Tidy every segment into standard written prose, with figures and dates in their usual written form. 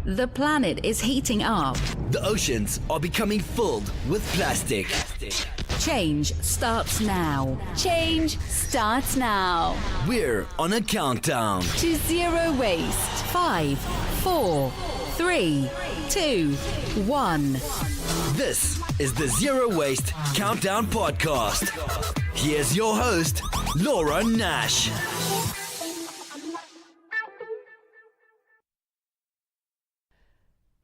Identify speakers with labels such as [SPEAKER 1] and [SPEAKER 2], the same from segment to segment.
[SPEAKER 1] The planet is heating up.
[SPEAKER 2] The oceans are becoming filled with plastic.
[SPEAKER 1] Change starts now. Change starts now.
[SPEAKER 2] We're on a countdown
[SPEAKER 1] To zero waste. 5, 4, 3, 2, 1.
[SPEAKER 2] This is the Zero Waste Countdown Podcast. Here's your host, Laura Nash.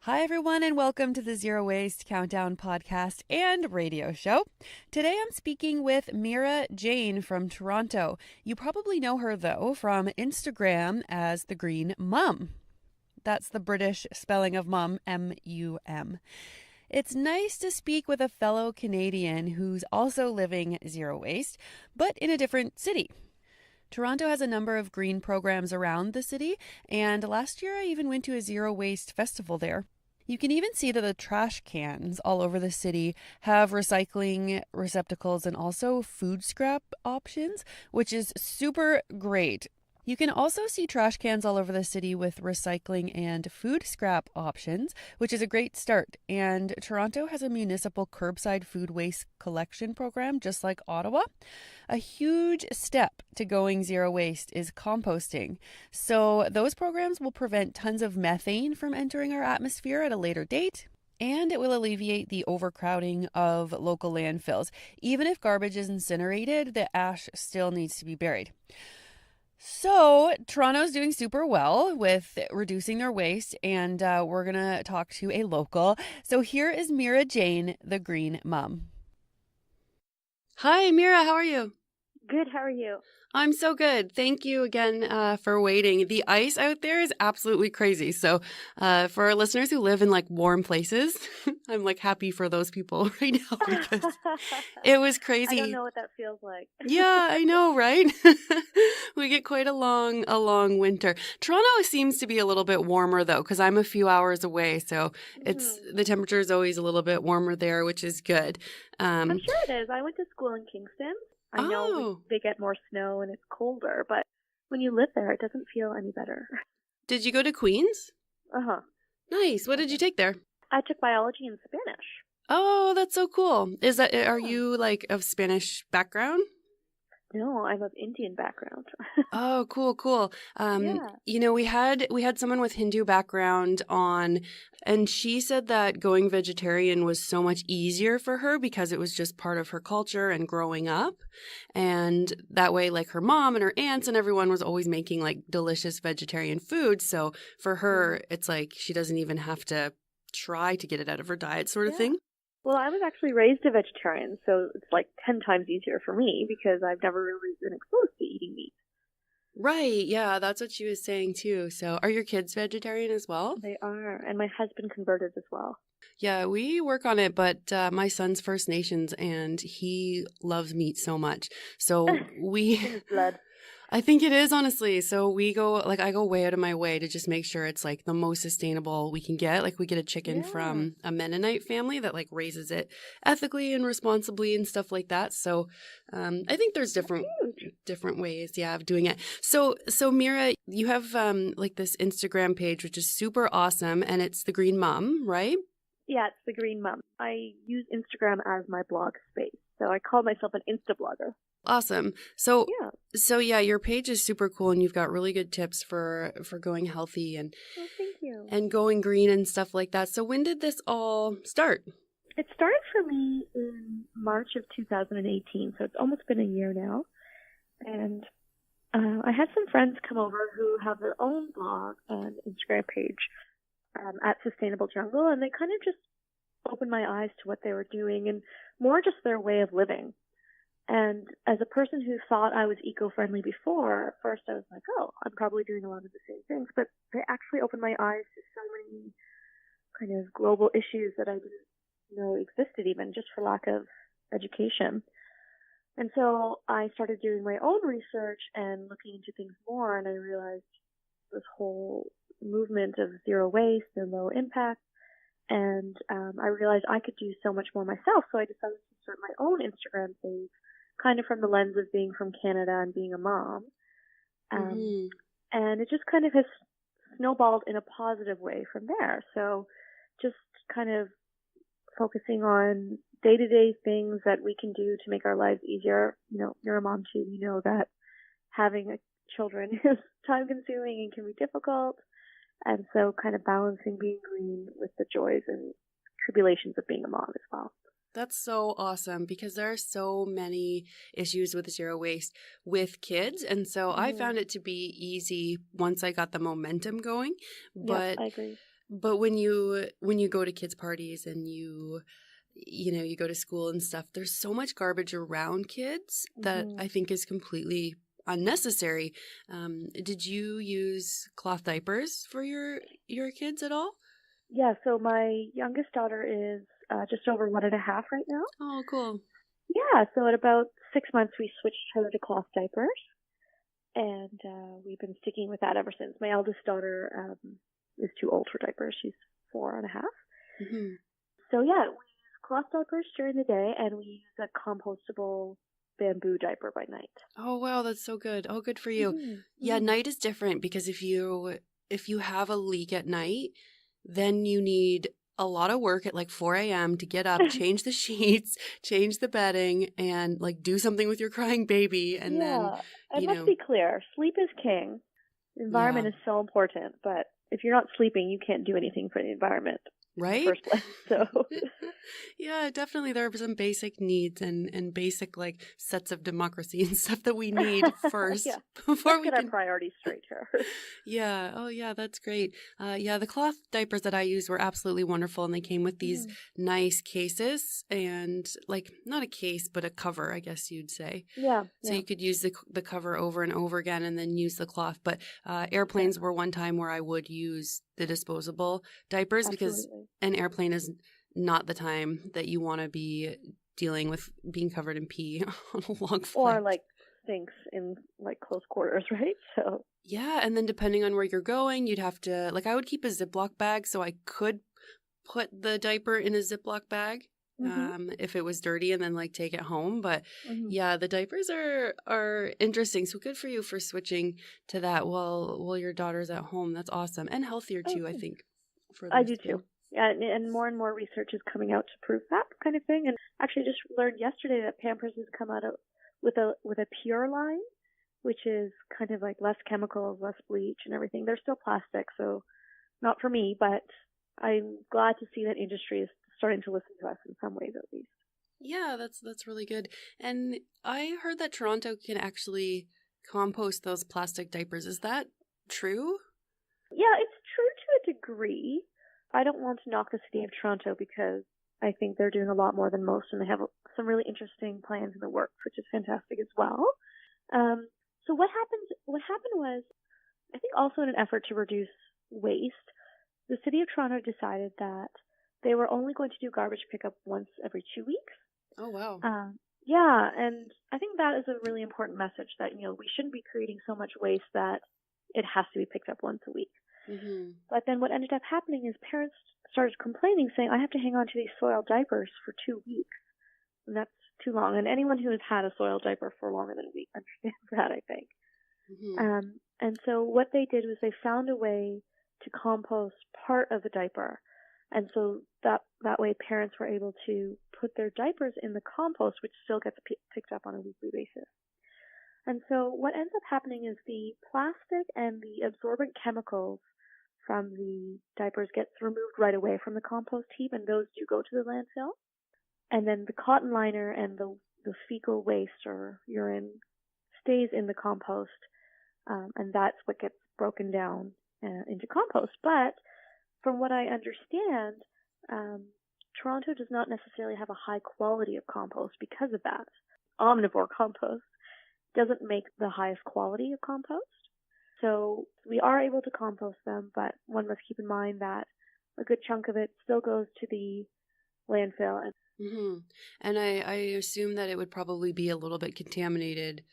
[SPEAKER 3] Hi, everyone, and welcome to the Zero Waste Countdown podcast and radio show. Today, I'm speaking with Meera Jane from Toronto. You probably know her, though, from Instagram as the GreenMum. That's the British spelling of mum, M-U-M. It's nice to speak with a fellow Canadian who's also living zero waste, but in a different city. Toronto has a number of green programs around the city, and last year I even went to a zero waste festival there. You can even see that the trash cans all over the city have recycling receptacles and also food scrap options, which is super great. You can also see trash cans all over the city with recycling and food scrap options, which is a great start. And Toronto has a municipal curbside food waste collection program, just like Ottawa. A huge step to going zero waste is composting. So those programs will prevent tons of methane from entering our atmosphere at a later date. And it will alleviate the overcrowding of local landfills. Even if garbage is incinerated, the ash still needs to be buried. So Toronto's doing super well with reducing their waste, and we're going to talk to a local. So here is Meera Jane, the GreenMum. Hi, Meera. How are you?
[SPEAKER 4] Good. How are you?
[SPEAKER 3] I'm so good. Thank you again for waiting. The ice out there is absolutely crazy. So for our listeners who live in like warm places, I'm like happy for those people right now because it was crazy.
[SPEAKER 4] I don't know what that feels like.
[SPEAKER 3] Yeah, I know, right? We get quite a long winter. Toronto seems to be a little bit warmer though, because I'm a few hours away. So it's the temperature is always a little bit warmer there, which is good.
[SPEAKER 4] I'm sure it is. I went to school in Kingston. I know they get more snow and it's colder, but when you live there, it doesn't feel any better.
[SPEAKER 3] Did you go to Queens?
[SPEAKER 4] Uh-huh.
[SPEAKER 3] Nice. What did you take there?
[SPEAKER 4] I took biology and Spanish.
[SPEAKER 3] Oh, that's so cool. Are you like of Spanish background?
[SPEAKER 4] No, I'm of Indian background.
[SPEAKER 3] Oh, cool.
[SPEAKER 4] Yeah.
[SPEAKER 3] You know, we had someone with Hindu background on, and she said that going vegetarian was so much easier for her because it was just part of her culture and growing up. And that way, like her mom and her aunts and everyone was always making like delicious vegetarian food. So for her, it's like she doesn't even have to try to get it out of her diet sort of thing.
[SPEAKER 4] Well, I was actually raised a vegetarian, so it's like 10 times easier for me because I've never really been exposed to eating meat.
[SPEAKER 3] Right. Yeah, that's what she was saying too. So are your kids vegetarian as well?
[SPEAKER 4] They are, and my husband converted as well.
[SPEAKER 3] Yeah, we work on it, but my son's First Nations and he loves meat so much. So we...
[SPEAKER 4] His blood.
[SPEAKER 3] I think it is, honestly. So we go, like, I go way out of my way to just make sure it's like the most sustainable we can get. Like we get a chicken from a Mennonite family that like raises it ethically and responsibly and stuff like that. So I think there's different ways, of doing it. So Meera, you have like this Instagram page, which is super awesome. And it's the GreenMum, right?
[SPEAKER 4] Yeah, it's the GreenMum. I use Instagram as my blog space. So I call myself an Insta blogger.
[SPEAKER 3] Awesome. So your page is super cool and you've got really good tips for going healthy and
[SPEAKER 4] thank you.
[SPEAKER 3] And going green and stuff like that. So when did this all start?
[SPEAKER 4] It started for me in March of 2018, so it's almost been a year now. And I had some friends come over who have their own blog and Instagram page at Sustainable Jungle, and they kind of just opened my eyes to what they were doing and more just their way of living. And as a person who thought I was eco-friendly before, at first I was like, oh, I'm probably doing a lot of the same things. But they actually opened my eyes to so many kind of global issues that I didn't know existed even, just for lack of education. And so I started doing my own research and looking into things more, and I realized this whole movement of zero waste and low impact. And I realized I could do so much more myself, so I decided to start my own Instagram page, kind of from the lens of being from Canada and being a mom. And it just kind of has snowballed in a positive way from there. So just kind of focusing on day-to-day things that we can do to make our lives easier. You're a mom too. You know that having children is time-consuming and can be difficult. And so kind of balancing being green with the joys and tribulations of being a mom as well.
[SPEAKER 3] That's so awesome because there are so many issues with zero waste with kids. And so I found it to be easy once I got the momentum going. But
[SPEAKER 4] I agree.
[SPEAKER 3] But when you go to kids' parties and you go to school and stuff, there's so much garbage around kids that I think is completely unnecessary. Did you use cloth diapers for your kids at all?
[SPEAKER 4] Yeah, so my youngest daughter is just over 1.5 right now.
[SPEAKER 3] Oh, cool.
[SPEAKER 4] Yeah, so at about 6 months we switched her to cloth diapers, and we've been sticking with that ever since. My eldest daughter is too old for diapers. She's 4.5.
[SPEAKER 3] Mm-hmm.
[SPEAKER 4] So yeah, we use cloth diapers during the day, and we use a compostable bamboo diaper by night.
[SPEAKER 3] Oh, wow, that's so good. Oh, good for you.
[SPEAKER 4] Mm-hmm.
[SPEAKER 3] Yeah, night is different because if you have a leak at night, then you need a lot of work at like 4 a.m. to get up, change the sheets, change the bedding, and like do something with your crying baby. And then,
[SPEAKER 4] let's be clear, sleep is king. The environment is so important, but if you're not sleeping, you can't do anything for the environment.
[SPEAKER 3] Right?
[SPEAKER 4] In the first place, so.
[SPEAKER 3] Yeah, definitely. There are some basic needs and basic like sets of democracy and stuff that we need first before we
[SPEAKER 4] get
[SPEAKER 3] can
[SPEAKER 4] our priorities straight here.
[SPEAKER 3] Yeah. Oh, yeah. That's great. The cloth diapers that I used were absolutely wonderful, and they came with these nice cases and like not a case, but a cover, I guess you'd say.
[SPEAKER 4] Yeah.
[SPEAKER 3] So you could use the cover over and over again, and then use the cloth. But airplanes were one time where I would use the disposable diapers because an airplane is not the time that you want to be dealing with being covered in pee on a long flight.
[SPEAKER 4] Or like stinks in like close quarters, right? So
[SPEAKER 3] yeah, and then depending on where you're going, you'd have to I would keep a Ziploc bag so I could put the diaper in a Ziploc bag if it was dirty, and then like take it home. But yeah, the diapers are interesting. So good for you for switching to that while your daughter's at home. That's awesome and healthier too, I think.
[SPEAKER 4] I do too. Yeah, and more research is coming out to prove that kind of thing. And actually, just learned yesterday that Pampers has come out with a pure line, which is kind of like less chemicals, less bleach, and everything. They're still plastic, so not for me. But I'm glad to see that industry is starting to listen to us in some ways, at least.
[SPEAKER 3] Yeah, that's really good. And I heard that Toronto can actually compost those plastic diapers. Is that true?
[SPEAKER 4] Yeah, it's true to a degree. I don't want to knock the city of Toronto because I think they're doing a lot more than most, and they have some really interesting plans in the works, which is fantastic as well. So what happened was, I think also in an effort to reduce waste, the city of Toronto decided that they were only going to do garbage pickup once every 2 weeks.
[SPEAKER 3] Oh, wow.
[SPEAKER 4] Yeah, and I think that is a really important message that, we shouldn't be creating so much waste that it has to be picked up once a week. But then what ended up happening is parents started complaining, saying, I have to hang on to these soiled diapers for 2 weeks. And that's too long. And anyone who has had a soiled diaper for longer than a week understands that, I think. And so what they did was they found a way to compost part of the diaper. And so that way parents were able to put their diapers in the compost, which still gets picked up on a weekly basis. And so what ends up happening is the plastic and the absorbent chemicals from the diapers gets removed right away from the compost heap, and those do go to the landfill. And then the cotton liner and the fecal waste or urine stays in the compost, and that's what gets broken down into compost. But from what I understand, Toronto does not necessarily have a high quality of compost because of that. Omnivore compost doesn't make the highest quality of compost. So we are able to compost them, but one must keep in mind that a good chunk of it still goes to the landfill.
[SPEAKER 3] And I assume that it would probably be a little bit contaminated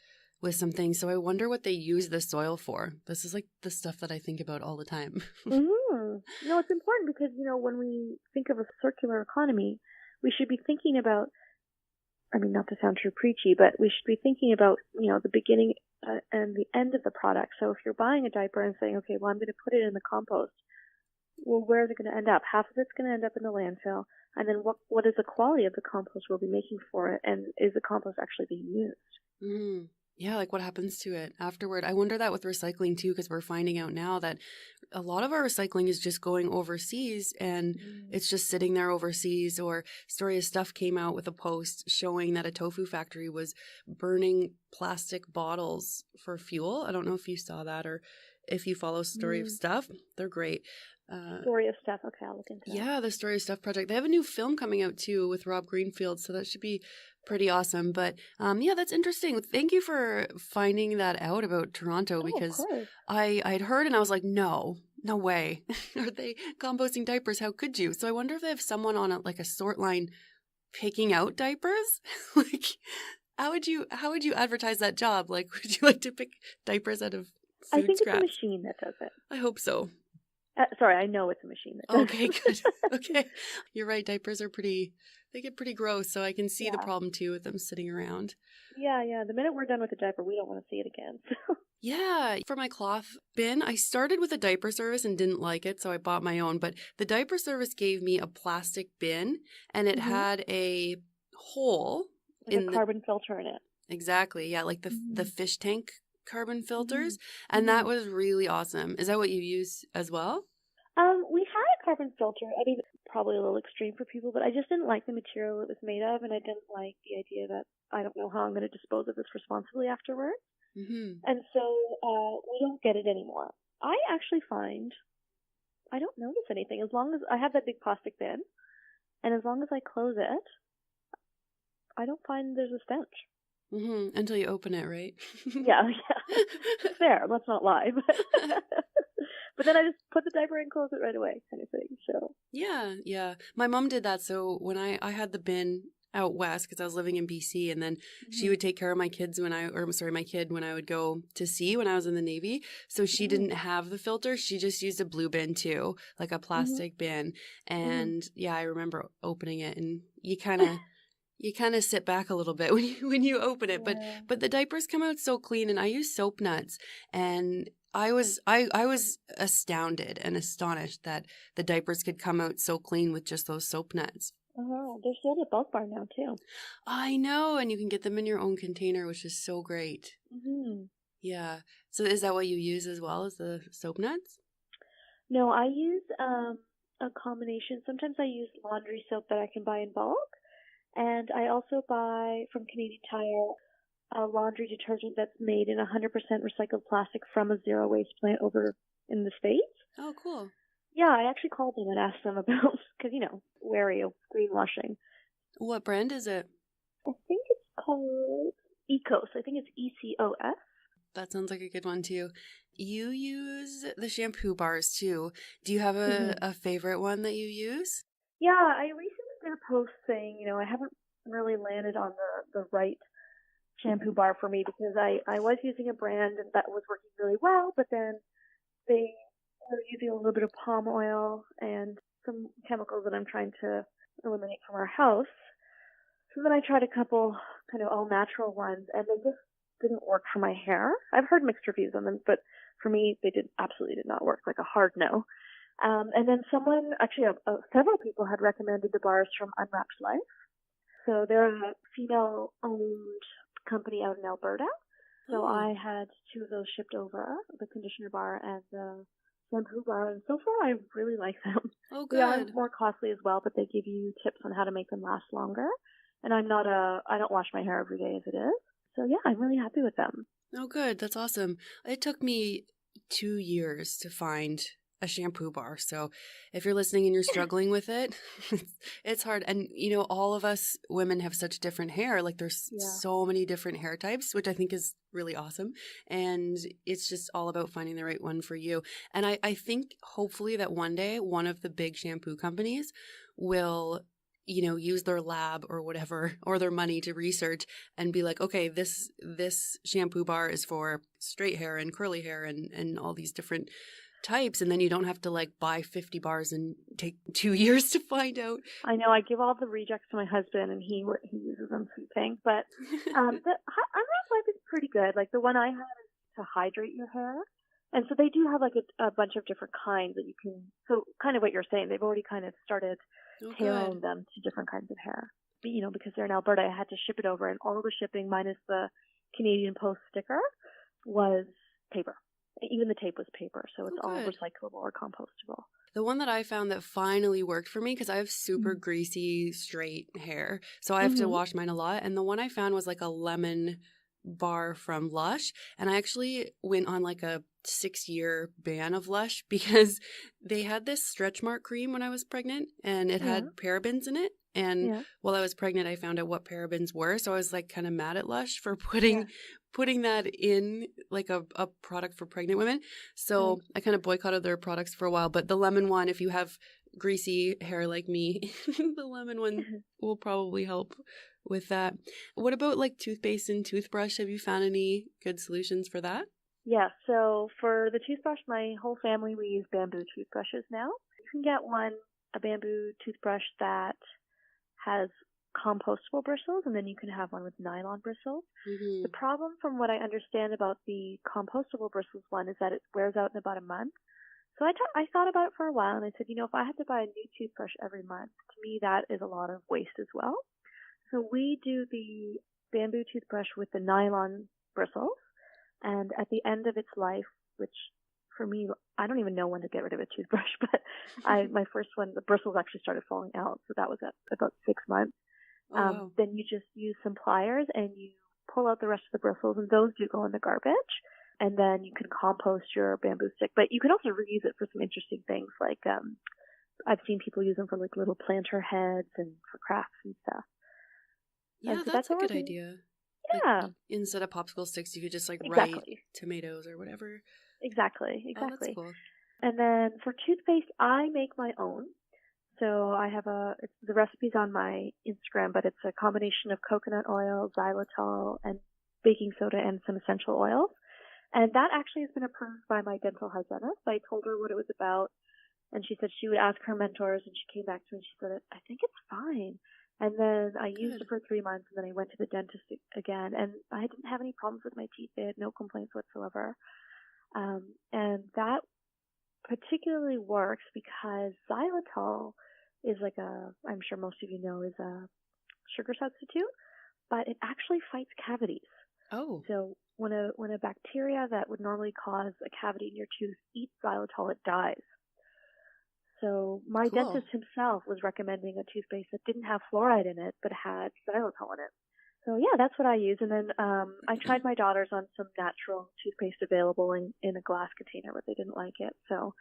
[SPEAKER 3] with some things. So I wonder what they use the soil for. This is like the stuff that I think about all the time.
[SPEAKER 4] No, it's important because, when we think of a circular economy, we should be thinking about, not to sound too preachy, but we should be thinking about, the beginning and the end of the product. So if you're buying a diaper and saying, okay, well, I'm going to put it in the compost, well, where is it going to end up? Half of it's going to end up in the landfill. And then what is the quality of the compost we'll be making for it? And is the compost actually being used?
[SPEAKER 3] Mm. Yeah, like what happens to it afterward? I wonder that with recycling too, because we're finding out now that a lot of our recycling is just going overseas and it's just sitting there overseas. Or Story of Stuff came out with a post showing that a tofu factory was burning plastic bottles for fuel. I don't know if you saw that or if you follow Story of Stuff. They're great.
[SPEAKER 4] Story of Stuff. Okay, I'll look into that.
[SPEAKER 3] Yeah, the Story of Stuff project. They have a new film coming out too with Rob Greenfield, so that should be pretty awesome. But yeah, that's interesting. Thank you for finding that out about Toronto, because I'd heard and I was like, no way. Are they composting diapers? How could you? So I wonder if they have someone on a sort line picking out diapers. Like, how would you advertise that job? Like, would you like to pick diapers out of food
[SPEAKER 4] I think
[SPEAKER 3] scraps?
[SPEAKER 4] it's a machine that does it.
[SPEAKER 3] I hope so.
[SPEAKER 4] Sorry, I know it's a machine that does
[SPEAKER 3] Okay,
[SPEAKER 4] it.
[SPEAKER 3] good. Okay. You're right. Diapers they get pretty gross, so I can see the problem too with them sitting around.
[SPEAKER 4] Yeah. The minute we're done with the diaper, we don't want to see it again.
[SPEAKER 3] Yeah. For my cloth bin, I started with a diaper service and didn't like it, so I bought my own. But the diaper service gave me a plastic bin, and it had a hole
[SPEAKER 4] in a carbon filter in it.
[SPEAKER 3] Exactly. Yeah, like the fish tank carbon filters, and that was really awesome. Is that what you use as well?
[SPEAKER 4] We had a carbon filter. I mean, probably a little extreme for people, but I just didn't like the material it was made of, and I didn't like the idea that I don't know how I'm going to dispose of this responsibly afterwards. And so we don't get it anymore. I actually find I don't notice anything as long as I have that big plastic bin, and as long as I close it, I don't find there's a stench.
[SPEAKER 3] Until you open it, right?
[SPEAKER 4] Yeah. Fair. Let's not lie. But then I just put the diaper in and close it right away, kind of thing. So
[SPEAKER 3] yeah. My mom did that. So when I had the bin out west, because I was living in BC, and then she would take care of my kids my kid when I would go to sea when I was in the Navy. So she didn't have the filter. She just used a blue bin too, like a plastic bin. And yeah, I remember opening it, and you kind of sit back a little bit when you open it, but the diapers come out so clean, and I use soap nuts, and I was astounded and astonished that the diapers could come out so clean with just those soap nuts.
[SPEAKER 4] Oh, they're sold at Bulk Bar now too.
[SPEAKER 3] I know, and you can get them in your own container, which is so great. Yeah. So is that what you use as well as the soap nuts?
[SPEAKER 4] No, I use a combination. Sometimes I use laundry soap that I can buy in bulk. And I also buy from Canadian Tire a laundry detergent that's made in 100% recycled plastic from a zero waste plant over in the States.
[SPEAKER 3] Oh, cool.
[SPEAKER 4] Yeah, I actually called them and asked them about, because, wary of greenwashing.
[SPEAKER 3] What brand is it?
[SPEAKER 4] I think it's called Ecos. I think it's ECOS.
[SPEAKER 3] That sounds like a good one too. You use the shampoo bars too. Do you have a favorite one that you use?
[SPEAKER 4] Yeah, I recently did a post saying, I haven't really landed on the right shampoo bar for me, because I was using a brand that was working really well, but then they were using a little bit of palm oil and some chemicals that I'm trying to eliminate from our house. So then I tried a couple kind of all natural ones, and they just didn't work for my hair. I've heard mixed reviews on them, but for me, they absolutely did not work, like a hard no. And then several people had recommended the bars from Unwrapped Life. So they're a female-owned company out in Alberta. So I had two of those shipped over, the conditioner bar and the shampoo bar. And so far, I really like them.
[SPEAKER 3] Oh, good.
[SPEAKER 4] They are more costly as well, but they give you tips on how to make them last longer. And I don't wash my hair every day as it is. So yeah, I'm really happy with them.
[SPEAKER 3] Oh, good. That's awesome. It took me 2 years to find a shampoo bar. So if you're listening and you're struggling with it, it's hard. And, all of us women have such different hair. Like there's so many different hair types, which I think is really awesome. And it's just all about finding the right one for you. And I think hopefully that one day one of the big shampoo companies will
[SPEAKER 5] use their lab or whatever, or their money to research and be like, okay, this shampoo bar is for straight hair and curly hair and all these different types. And then you don't have to like buy 50 bars and take 2 years to find out.
[SPEAKER 4] I know. I give all the rejects to my husband, and he uses them sweeping. But the Unwrapped Life is pretty good. Like the one I had is to hydrate your hair, and so they do have like a bunch of different kinds that you can. So kind of what you're saying, they've already kind of started tailoring them to different kinds of hair. But, because they're in Alberta, I had to ship it over, and all the shipping minus the Canadian Post sticker was paper. Even the tape was paper, so it's all recyclable or compostable.
[SPEAKER 5] The one that I found that finally worked for me, because I have super greasy, straight hair, so I have to wash mine a lot. And the one I found was like a lemon bar from Lush. And I actually went on like a 6-year ban of Lush because they had this stretch mark cream when I was pregnant, and it had parabens in it. And while I was pregnant, I found out what parabens were. So I was like kind of mad at Lush for putting that in like a product for pregnant women. So I kind of boycotted their products for a while. But the lemon one, if you have greasy hair like me, the lemon one will probably help with that. What about like toothpaste and toothbrush? Have you found any good solutions for that?
[SPEAKER 4] Yeah. So for the toothbrush, my whole family, we use bamboo toothbrushes now. You can get a bamboo toothbrush that has compostable bristles, and then you can have one with nylon bristles. The problem, from what I understand about the compostable bristles one, is that it wears out in about a month. So I thought about it for a while, and I said, if I had to buy a new toothbrush every month, to me that is a lot of waste as well. So we do the bamboo toothbrush with the nylon bristles, and at the end of its life, which for me, I don't even know when to get rid of a toothbrush, but my first one, the bristles actually started falling out, so that was at about 6 months.
[SPEAKER 5] Wow.
[SPEAKER 4] Then you just use some pliers and you pull out the rest of the bristles, and those do go in the garbage. And then you can compost your bamboo stick, but you can also reuse it for some interesting things. Like I've seen people use them for like little planter heads and for crafts and stuff.
[SPEAKER 5] Yeah,
[SPEAKER 4] and so
[SPEAKER 5] that's a good idea.
[SPEAKER 4] Yeah.
[SPEAKER 5] Like, instead of popsicle sticks, you could just like
[SPEAKER 4] Exactly.
[SPEAKER 5] write tomatoes or whatever.
[SPEAKER 4] Exactly.
[SPEAKER 5] Oh, that's cool.
[SPEAKER 4] And then for toothpaste, I make my own. So I have the recipe's on my Instagram, but it's a combination of coconut oil, xylitol, and baking soda and some essential oils. And that actually has been approved by my dental hygienist. I told her what it was about, and she said she would ask her mentors, and she came back to me and she said, I think it's fine. And then I used it for 3 months, and then I went to the dentist again, and I didn't have any problems with my teeth. They had no complaints whatsoever. And that particularly works because xylitol is like I'm sure most of you know, is a sugar substitute, but it actually fights cavities.
[SPEAKER 5] Oh.
[SPEAKER 4] So when a bacteria that would normally cause a cavity in your tooth eats xylitol, it dies. So my dentist himself was recommending a toothpaste that didn't have fluoride in it, but had xylitol in it. So yeah, that's what I use. And then I tried my daughters on some natural toothpaste available in a glass container, but they didn't like it. So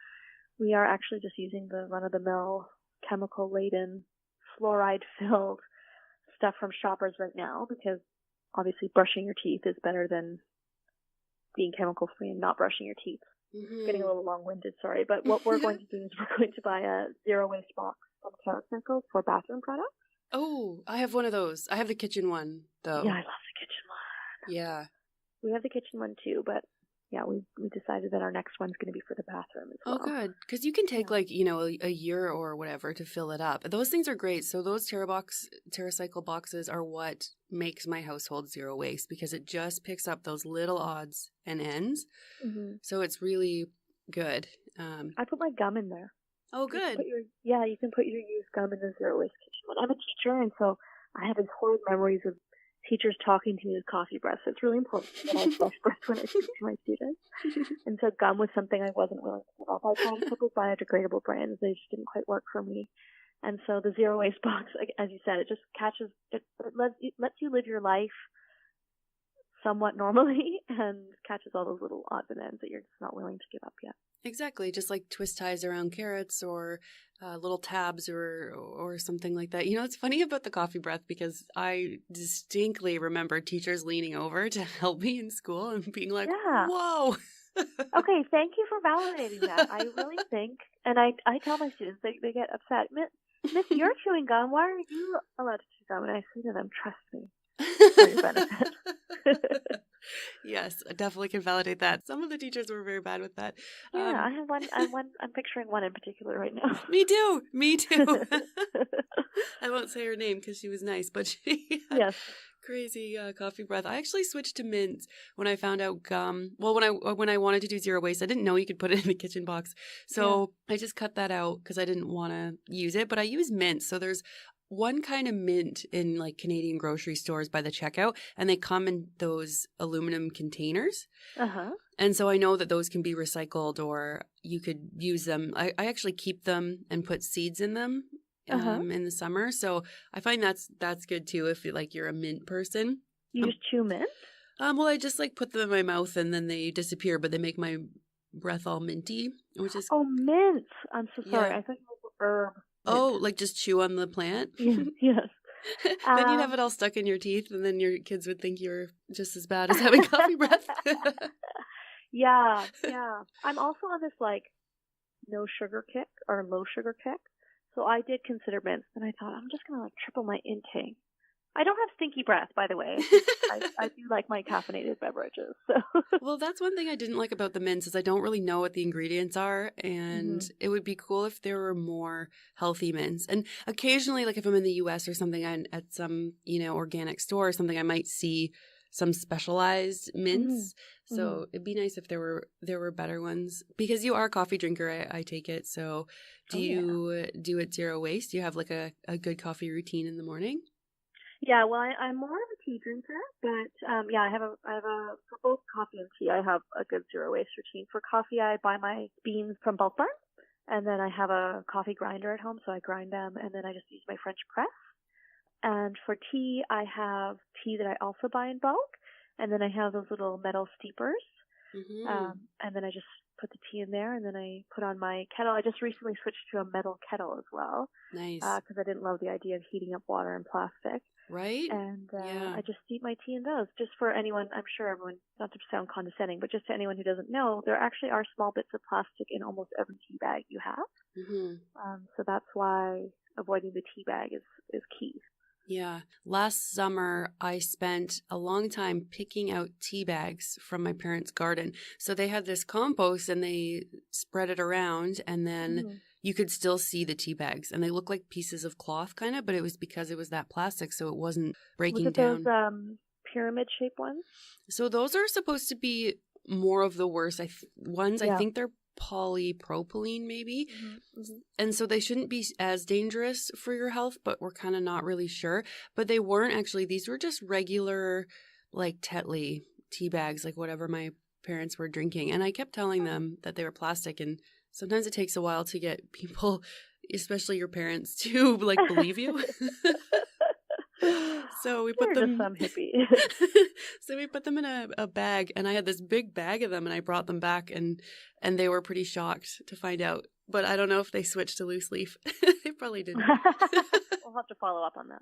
[SPEAKER 4] we are actually just using the run-of-the-mill chemical-laden, fluoride-filled stuff from Shoppers right now, because obviously brushing your teeth is better than being chemical-free and not brushing your teeth. Getting a little long-winded, sorry. But what we're going to do is we're going to buy a zero-waste box from TerraCycle for bathroom products.
[SPEAKER 5] Oh, I have one of those. I have the kitchen one, though.
[SPEAKER 4] Yeah, I love the kitchen one.
[SPEAKER 5] Yeah.
[SPEAKER 4] We have the kitchen one, too, but yeah, we decided that our next one's going to be for the bathroom as well.
[SPEAKER 5] Oh, good. Because you can take a year or whatever to fill it up. Those things are great. So those TerraCycle boxes are what makes my household zero waste, because it just picks up those little odds and ends. So it's really good.
[SPEAKER 4] I put my gum in there.
[SPEAKER 5] Oh, good.
[SPEAKER 4] You can put your used gum in the zero waste kitchen one. I'm a teacher, and so I have these horrid memories of teachers talking to me with coffee breath. So it's really important that I have fresh breath when I speak to my students. And so gum was something I wasn't willing to give up. I tried a couple of biodegradable brands. They just didn't quite work for me. And so the zero waste box, as you said, it just it lets you live your life somewhat normally and catches all those little odds and ends that you're just not willing to give up yet.
[SPEAKER 5] Exactly, just like twist ties around carrots or little tabs or something like that. It's funny about the coffee breath, because I distinctly remember teachers leaning over to help me in school and being like, whoa.
[SPEAKER 4] Okay, thank you for validating that. I really think, and I tell my students, they get upset. Miss, you're chewing gum. Why are you allowed to chew gum? And I say to them, trust me, for your benefit.
[SPEAKER 5] Yes, I definitely can validate that. Some of the teachers were very bad with that.
[SPEAKER 4] Yeah, I have one. I'm picturing one in particular right now.
[SPEAKER 5] Me too. Me too. I won't say her name because she was nice, but she had
[SPEAKER 4] Yes.
[SPEAKER 5] crazy coffee breath. I actually switched to mint when I found out gum. Well, when I wanted to do zero waste, I didn't know you could put it in the kitchen box, so I just cut that out because I didn't want to use it. But I use mint. So there's one kind of mint in like Canadian grocery stores by the checkout, and they come in those aluminum containers.
[SPEAKER 4] Uh-huh.
[SPEAKER 5] And so I know that those can be recycled, or you could use them. I actually keep them and put seeds in them in the summer. So I find that's good too if you're a mint person.
[SPEAKER 4] You just chew mint?
[SPEAKER 5] Well, I just like put them in my mouth and then they disappear, but they make my breath all minty, which is
[SPEAKER 4] mint. I'm so sorry.
[SPEAKER 5] Yeah.
[SPEAKER 4] I thought you were herb.
[SPEAKER 5] Oh, like just chew on the plant?
[SPEAKER 4] Yes.
[SPEAKER 5] Then you'd have it all stuck in your teeth, and then your kids would think you're just as bad as having coffee breath.
[SPEAKER 4] Yeah. I'm also on this like no sugar kick or low sugar kick. So I did consider mints, and I thought I'm just gonna like triple my intake. I don't have stinky breath, by the way. I do like my caffeinated beverages. So.
[SPEAKER 5] Well, that's one thing I didn't like about the mints is I don't really know what the ingredients are, and it would be cool if there were more healthy mints. And occasionally, like if I'm in the U.S. or something, at some organic store or something, I might see some specialized mints. So it'd be nice if there were better ones. Because you are a coffee drinker, I take it. So do you do it zero waste? Do you have like a good coffee routine in the morning?
[SPEAKER 4] Yeah, well, I'm more of a tea drinker, but I have a for both coffee and tea, I have a good zero waste routine. For coffee, I buy my beans from Bulk Barn, and then I have a coffee grinder at home, so I grind them, and then I just use my French press. And for tea, I have tea that I also buy in bulk, and then I have those little metal steepers, and then I just put the tea in there, and then I put on my kettle. I just recently switched to a metal kettle as well.
[SPEAKER 5] Nice.
[SPEAKER 4] Because I didn't love the idea of heating up water in plastic.
[SPEAKER 5] Right?
[SPEAKER 4] And I just steep my tea in those. Just for anyone, I'm sure everyone, not to sound condescending, but just to anyone who doesn't know, there actually are small bits of plastic in almost every tea bag you have. So that's why avoiding the tea bag is key.
[SPEAKER 5] Yeah. Last summer, I spent a long time picking out tea bags from my parents' garden. So they had this compost and they spread it around, and then you could still see the tea bags. And they look like pieces of cloth kind of, but it was because it was that plastic, so it wasn't breaking down.
[SPEAKER 4] Those pyramid-shaped ones?
[SPEAKER 5] So those are supposed to be more of the worst ones.
[SPEAKER 4] Yeah.
[SPEAKER 5] I think they're polypropylene maybe. And so they shouldn't be as dangerous for your health, but we're kind of not really sure. But they weren't actually. These were just regular like Tetley tea bags, like whatever my parents were drinking. And I kept telling them that they were plastic, and sometimes it takes a while to get people, especially your parents, to like believe you. So we put them.
[SPEAKER 4] Just some hippie.
[SPEAKER 5] So we put them in a bag, and I had this big bag of them, and I brought them back, and they were pretty shocked to find out. But I don't know if they switched to loose leaf. They probably didn't.
[SPEAKER 4] We'll have to follow up on that.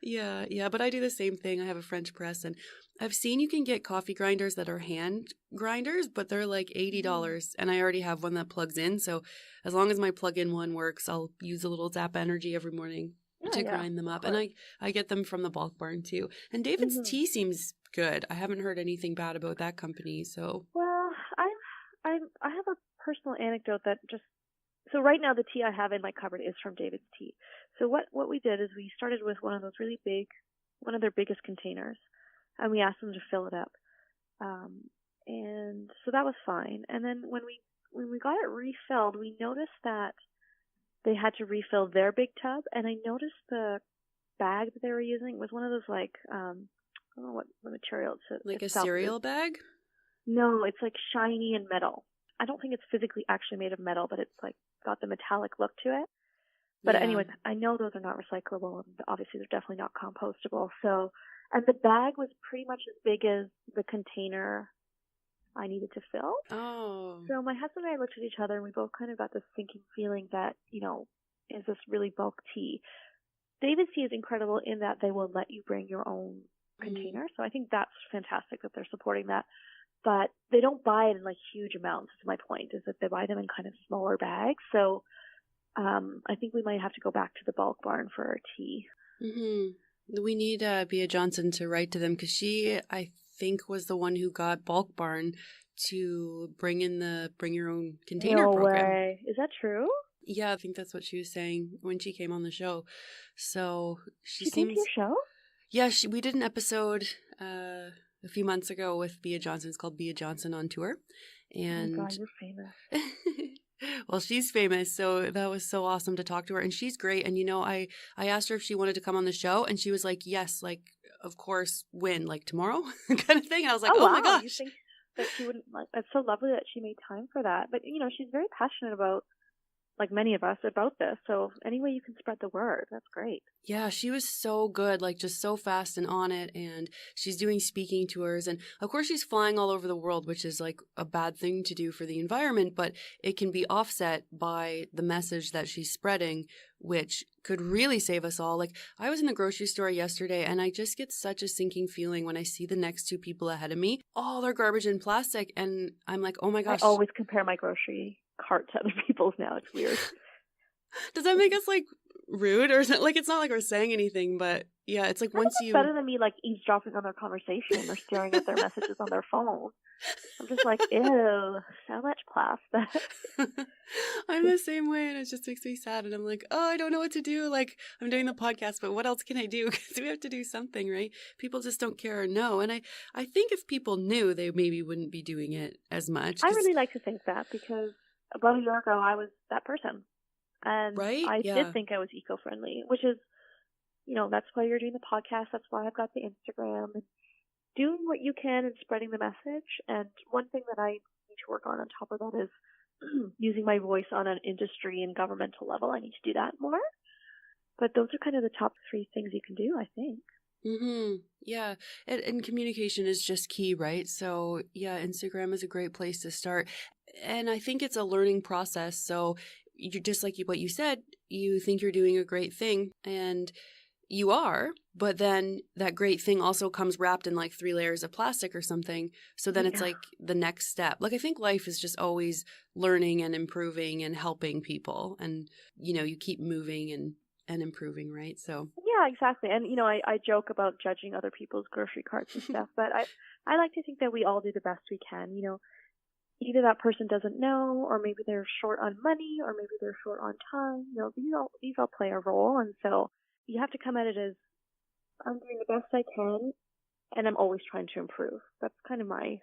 [SPEAKER 5] Yeah. But I do the same thing. I have a French press, and I've seen you can get coffee grinders that are hand grinders, but they're like $80, and I already have one that plugs in. So as long as my plug-in one works, I'll use a little Zap Energy every morning to grind them up. And I get them from the Bulk Barn too. And David's tea seems good. I haven't heard anything bad about that company. So
[SPEAKER 4] well, I have a personal anecdote that so right now the tea I have in my cupboard is from David's Tea. So what we did is we started with one of their biggest containers, and we asked them to fill it up. And so that was fine. And then when we got it refilled, we noticed that they had to refill their big tub, and I noticed the bag that they were using was one of those like I don't know what the material it's
[SPEAKER 5] like a cereal bag?
[SPEAKER 4] No, it's like shiny and metal. I don't think it's physically actually made of metal, but it's like got the metallic look to it. But anyways, I know those are not recyclable, and obviously they're definitely not compostable. So, and the bag was pretty much as big as the container I needed to fill.
[SPEAKER 5] Oh.
[SPEAKER 4] So my husband and I looked at each other, and we both kind of got this sinking feeling that, is this really bulk tea? David's Tea is incredible in that they will let you bring your own container. So I think that's fantastic that they're supporting that. But they don't buy it in like huge amounts, is my point, is that they buy them in kind of smaller bags. So I think we might have to go back to the bulk barn for our tea.
[SPEAKER 5] Mm-hmm. We need Bea Johnson to write to them because she, I think, was the one who got Bulk Barn to bring in the Bring Your Own Container program.
[SPEAKER 4] Way. Is that true?
[SPEAKER 5] Yeah, I think that's what she was saying when she came on the show. So she
[SPEAKER 4] came to your show?
[SPEAKER 5] Yeah, we did an episode a few months ago with Bea Johnson. It's called Bea Johnson on Tour. And
[SPEAKER 4] oh my God, you're famous.
[SPEAKER 5] Well, she's famous, so that was so awesome to talk to her. And she's great. And, I asked her if she wanted to come on the show, and she was like, yes, like, of course, when? Like, tomorrow? kind of thing. And I was like, oh
[SPEAKER 4] wow.
[SPEAKER 5] my gosh.
[SPEAKER 4] You think that she wouldn't, like, it's so lovely that she made time for that. But, she's very passionate about, like many of us, about this. So any way you can spread the word, that's great.
[SPEAKER 5] Yeah, she was so good, like just so fast and on it. And she's doing speaking tours. And of course, she's flying all over the world, which is like a bad thing to do for the environment. But it can be offset by the message that she's spreading, which could really save us all. Like I was in the grocery store yesterday and I just get such a sinking feeling when I see the next two people ahead of me, all their garbage and plastic. And I'm like, oh my gosh.
[SPEAKER 4] I always compare my grocery cart to other people's now. It's weird.
[SPEAKER 5] Does that make us like rude or is it like it's not like we're saying anything, but yeah, it's like once you
[SPEAKER 4] better than me like eavesdropping on their conversation or staring at their messages on their phone. I'm just like, ew, so much plastic.
[SPEAKER 5] I'm the same way and it just makes me sad and I'm like, oh, I don't know what to do. Like I'm doing the podcast, but what else can I do? Because we have to do something, right? People just don't care or know. And I think if people knew, they maybe wouldn't be doing it as much.
[SPEAKER 4] I really like to think that because about a year ago, I was that person. And
[SPEAKER 5] right?
[SPEAKER 4] I did think I was eco-friendly, which is, that's why you're doing the podcast. That's why I've got the Instagram. And doing what you can and spreading the message. And one thing that I need to work on top of that is using my voice on an industry and governmental level. I need to do that more. But those are kind of the top 3 things you can do, I think.
[SPEAKER 5] Mm-hmm. Yeah. And communication is just key, right? So yeah, Instagram is a great place to start. And I think it's a learning process. So you're just like what you said, you think you're doing a great thing and you are, but then that great thing also comes wrapped in like 3 layers of plastic or something. So then it's like the next step. Like I think life is just always learning and improving and helping people. And, you keep moving and improving, right? So
[SPEAKER 4] yeah, exactly. And, I joke about judging other people's grocery carts and stuff, but I like to think that we all do the best we can, Either that person doesn't know, or maybe they're short on money, or maybe they're short on time. These all play a role, and so you have to come at it as I'm doing the best I can, and I'm always trying to improve. That's kind of my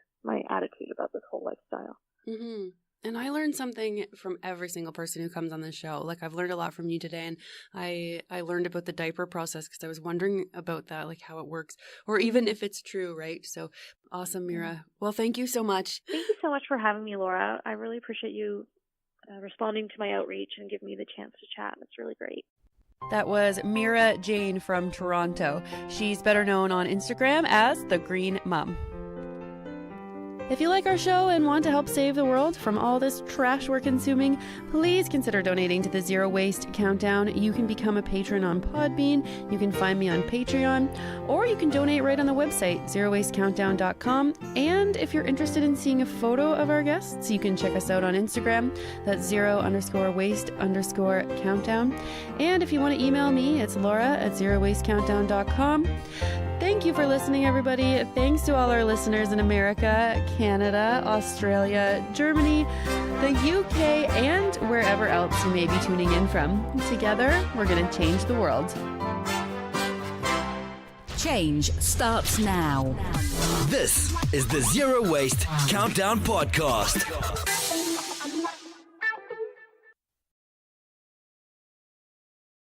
[SPEAKER 4] attitude about this whole lifestyle.
[SPEAKER 5] Mm-hmm. And I learned something from every single person who comes on this show. Like I've learned a lot from you today, and I learned about the diaper process because I was wondering about that, like how it works, or even if it's true, right? So awesome, Meera. Well, thank you so much.
[SPEAKER 4] Thank you so much for having me, Laura. I really appreciate you responding to my outreach and giving me the chance to chat. It's really great.
[SPEAKER 3] That was Meera Jane from Toronto. She's better known on Instagram as the GreenMum. If you like our show and want to help save the world from all this trash we're consuming, please consider donating to the Zero Waste Countdown. You can become a patron on Podbean, you can find me on Patreon, or you can donate right on the website, zerowastecountdown.com. And if you're interested in seeing a photo of our guests, you can check us out on Instagram. That's _waste_countdown. And if you want to email me, it's laura@zerowastecountdown.com. Thank you for listening, everybody. Thanks to all our listeners in America, Canada, Australia, Germany, the UK, and wherever else you may be tuning in from. Together, we're going to change the world.
[SPEAKER 1] Change starts now.
[SPEAKER 2] This is the Zero Waste Countdown Podcast.